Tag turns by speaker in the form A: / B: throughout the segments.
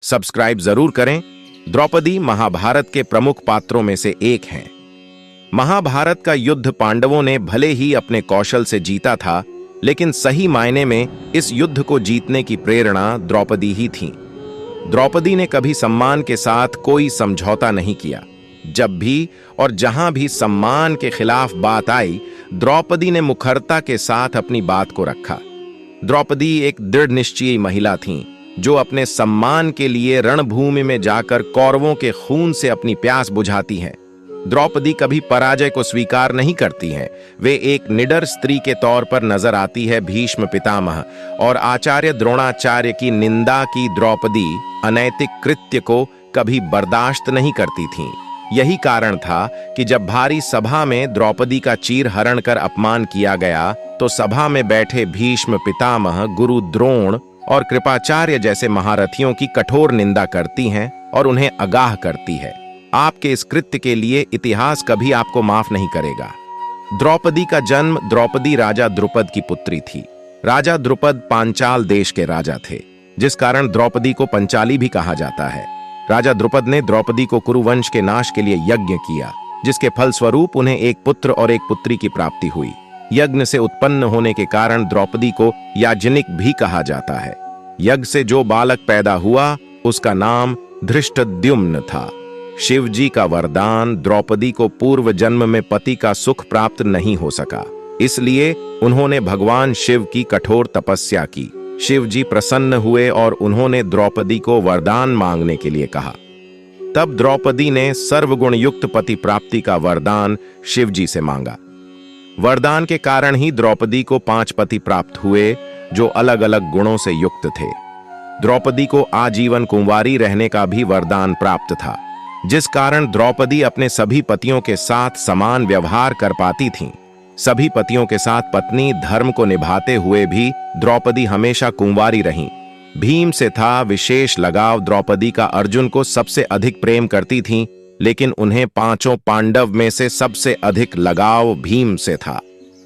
A: Subscribe जरूर करें। द्रौपदी महाभारत के प्रमुख पात्रों में से एक हैं। महाभारत का युद्ध पांडवों ने भले ही अपने कौशल से जीता था, लेकिन सही मायने में इस युद्ध को जीतने की प्रेरणा द्रौपदी ही थी। द्रौपदी ने कभी सम्मान के साथ कोई समझौता नहीं किया। जब भी और जहां भी सम्मान के खिलाफ बात आई, द्रौपदी ने मुखरता के साथ अपनी बात को रखा। द्रौपदी एक दृढ़ निश्चयी महिला थीं, जो अपने सम्मान के लिए रणभूमि में जाकर कौरवों के खून से अपनी प्यास बुझाती हैं। द्रौपदी कभी पराजय को स्वीकार नहीं करती हैं। वे एक निडर स्त्री के तौर पर नजर आती है। भीष्म पितामह और आचार्य द्रोणाचार्य की निंदा की द्रौपदी अनैतिक कृत्य को कभी बर्दाश्त नहीं करती थीं। यही कारण था कि जब भारी सभा में द्रौपदी का चीर हरण कर अपमान किया गया, तो सभा में बैठे भीष्म पितामह, गुरु द्रोण और कृपाचार्य जैसे महारथियों की कठोर निंदा करती हैं और उन्हें आगाह करती है। आपके इस कृत्य के लिए इतिहास कभी आपको माफ नहीं करेगा। द्रौपदी का जन्म द्रौपदी राजा द्रुपद की पुत्री थी। राजा द्रुपद पांचाल देश के राजा थे, जिस कारण द्रौपदी को पंचाली भी कहा जाता है। राजा द्रुपद ने द्रौपदी को कुरुवंश के नाश के लिए यज्ञ किया, जिसके फलस्वरूप उन्हें एक पुत्र और एक पुत्री की प्राप्ति हुई। यज्ञ से उत्पन्न होने के कारण द्रौपदी को याज्ञनिक भी कहा जाता है। यज्ञ से जो बालक पैदा हुआ, उसका नाम धृष्टद्युम्न था। शिव जी का वरदान द्रौपदी को पूर्व जन्म में पति का सुख प्राप्त नहीं हो सका, इसलिए उन्होंने भगवान शिव की कठोर तपस्या की। शिव जी प्रसन्न हुए और उन्होंने द्रौपदी को वरदान मांगने के लिए कहा। तब द्रौपदी ने सर्वगुण युक्त पति प्राप्ति का वरदान शिव जी से मांगा। वरदान के कारण ही द्रौपदी को 5 पति प्राप्त हुए, जो अलग अलग गुणों से युक्त थे। द्रौपदी को आजीवन कुंवारी रहने का भी वरदान प्राप्त था, जिस कारण द्रौपदी अपने सभी पतियों के साथ समान व्यवहार कर पाती थीं। सभी पतियों के साथ पत्नी धर्म को निभाते हुए भी द्रौपदी हमेशा कुंवारी रहीं। भीम से था विशेष लगाव। द्रौपदी का अर्जुन को सबसे अधिक प्रेम करती थीं, लेकिन उन्हें 5 पांडव में से सबसे अधिक लगाव भीम से था।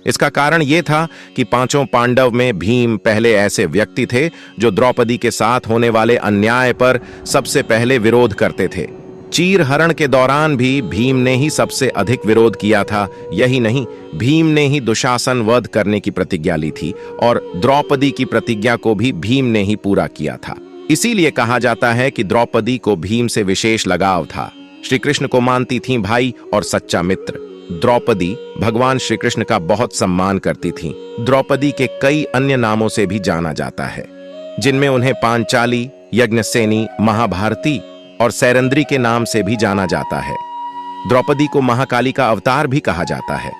A: इसका कारण यह था कि 5 पांडव में भीम पहले ऐसे व्यक्ति थे जो द्रौपदी के साथ होने वाले अन्याय पर सबसे पहले विरोध करते थे। चीर हरण के दौरान भी भीम ने ही सबसे अधिक विरोध किया था। यही नहीं, भीम ने ही दुशासन वध करने की प्रतिज्ञा ली थी और द्रौपदी की प्रतिज्ञा को भी भीम ने ही पूरा किया था। इसीलिए कहा जाता है कि द्रौपदी को भीम से विशेष लगाव था। श्री कृष्ण को मानती थीं भाई और सच्चा मित्र। द्रौपदी भगवान श्री कृष्ण का बहुत सम्मान करती थीं। द्रौपदी के कई अन्य नामों से भी जाना जाता है, जिनमें उन्हें पांचाली, यज्ञसेनी, महाभारती और सैरंद्री के नाम से भी जाना जाता है। द्रौपदी को महाकाली का अवतार भी कहा जाता है।